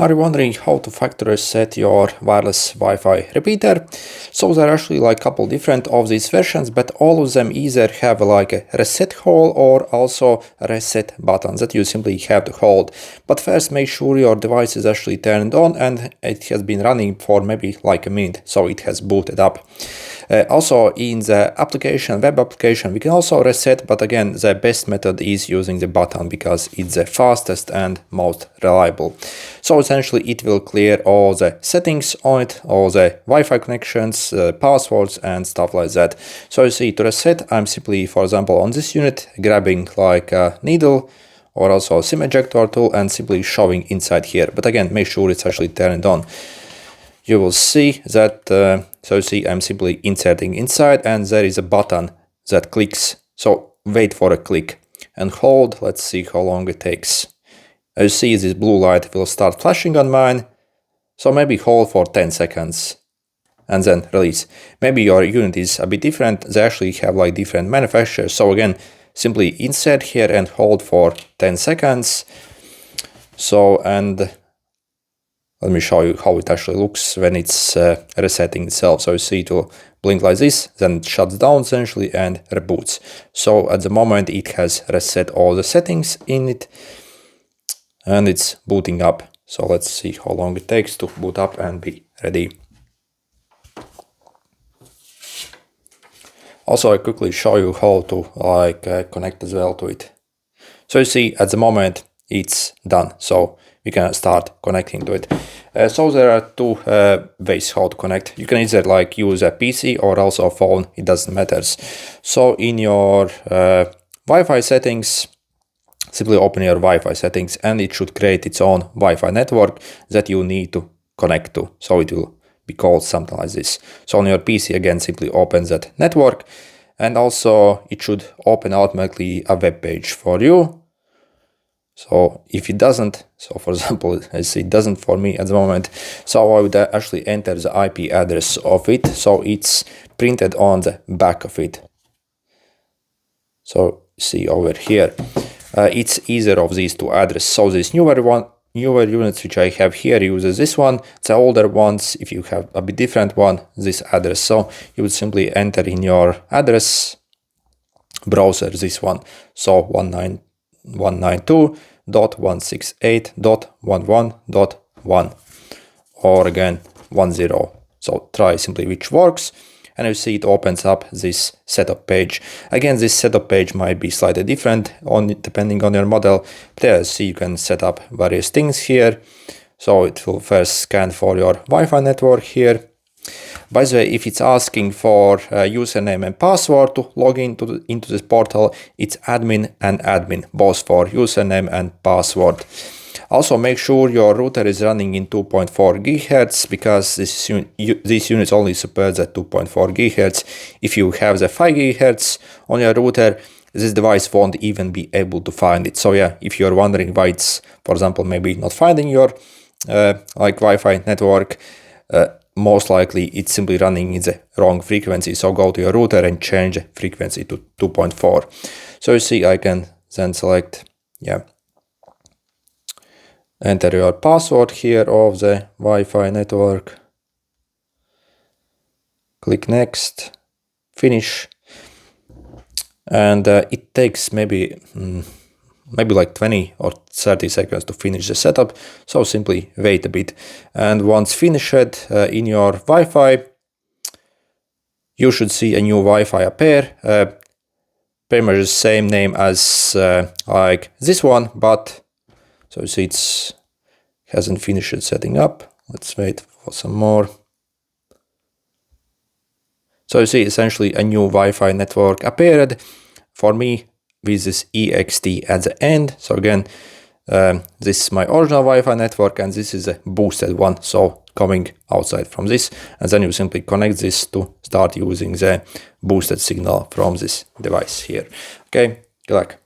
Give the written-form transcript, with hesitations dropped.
Are you wondering how to factory reset your wireless Wi-Fi repeater? So there are actually like a couple different of these versions, but all of them either have like a reset hole or also a reset button that you simply have to hold. But first make sure your device is actually turned on and it has been running for maybe like a minute, so it has booted up. Also in the web application, we can also reset, but again, the best method is using the button because it's the fastest and most reliable. So essentially it will clear all the settings on it, all the Wi-Fi connections, passwords and stuff like that. So you see, to reset, I'm simply, for example, on this unit, grabbing like a needle or also a SIM ejector tool and simply shoving inside here. But again, make sure it's actually turned on. You will see that, so you see I'm simply inserting inside and there is a button that clicks. So wait for a click and hold. Let's see how long it takes. As you see, this blue light will start flashing on mine. So maybe hold for 10 seconds and then release. Maybe your unit is a bit different. They actually have like different manufacturers. So again, simply insert here and hold for 10 seconds. So, and let me show you how it actually looks when it's resetting itself. So you see it will blink like this, then it shuts down essentially and reboots. So at the moment it has reset all the settings in it and it's booting up. So let's see how long it takes to boot up and be ready. Also, I quickly show you how to like connect as well to it. So you see at the moment it's done. So we can start connecting to it. So there are two ways how to connect. You can either like use a PC or also a phone, it doesn't matter. So in your Wi-Fi settings, simply open your Wi-Fi settings and it should create its own Wi-Fi network that you need to connect to. So it will be called something like this. So on your PC, again, simply open that network and also it should open automatically a web page for you. So if it doesn't, so for example, as it doesn't for me at the moment, so I would actually enter the IP address of it. So it's printed on the back of it. So see over here, it's either of these two addresses. So this newer units which I have here uses this one. The older ones, if you have a bit different one, this address. So you would simply enter in your address browser this one. So 192.168.11.1 or again 10. So try simply which works and you see it opens up this setup page. Again, this setup page might be slightly different depending on your model. There, see, you can set up various things here. So it will first scan for your Wi-Fi network here. By the way, if it's asking for username and password to log into this portal, it's admin and admin, both for username and password. Also, make sure your router is running in 2.4 GHz because this unit only supports at 2.4 GHz. If you have the 5 GHz on your router, this device won't even be able to find it. So yeah, if you're wondering why it's, for example, maybe not finding your like Wi-Fi network, most likely it's simply running in the wrong frequency. So go to your router and change the frequency to 2.4. So you see, I can then select, yeah, enter your password here of the Wi-Fi network. Click next, finish. And it takes maybe like 20 or 30 seconds to finish the setup. So simply wait a bit. And once finished in your Wi-Fi, you should see a new Wi-Fi appear. Pretty much the same name as like this one, but so you see it hasn't finished setting up. Let's wait for some more. So you see essentially a new Wi-Fi network appeared for me with this EXT at the end. So again, this is my original Wi-Fi network and this is a boosted one. So coming outside from this, and then you simply connect this to start using the boosted signal from this device here. Okay, good luck.